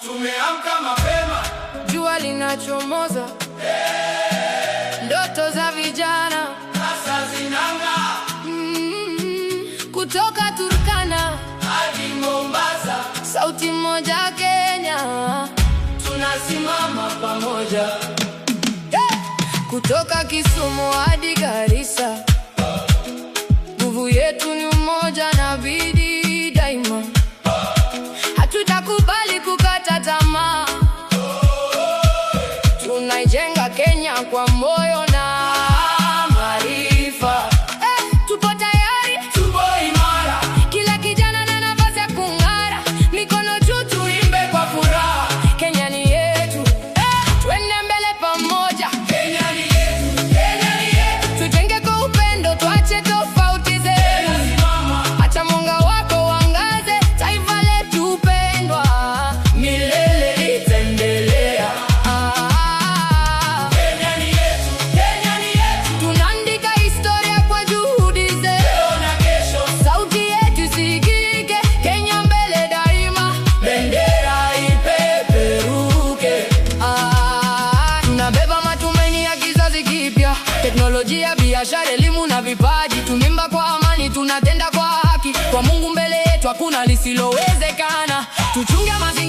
Tumeamka mapema, jua linachomoza, ndoto za vijana sasa zinang'aa. Kutoka Turkana hadi Mombasa, sauti moja Kenya, tunasimama pamoja. Kutoka Kisumu hadi Garissa, nguvu yetu ni umoja na bidii daima. Hatutakubali kukata tamaa, tunaijenga Kenya kwa moyo na maarifa. Tupo tayari, tupo imara, kila kijana na nafasi ya kung'ara. Mikono juu tuimbe kwa furaha, Kenya ni yetu, twende mbele pamoja. Kenya ni yetu, Kenya ni yetu. Tujenge kwa upendo, tuache tofauti zetu. Acha mwanga wako uangaze, taifa letu pendwa milele litaendelea. Kenya ni yetu, Kenya ni yetu. Tunaandika historia kwa juhudi zetu. Leo na kesho, Sauti yetu isikike, Kenya mbele daima. bendera ipeperuke. Tunabeba matumaini ya kizazi kipya, teknolojia, biashara, elimu na vipaji. Tunaimba kwa amani, tunatenda kwa haki, kwa Mungu mbele yetu hakuna lisilowezekana. Tuchunge mazingira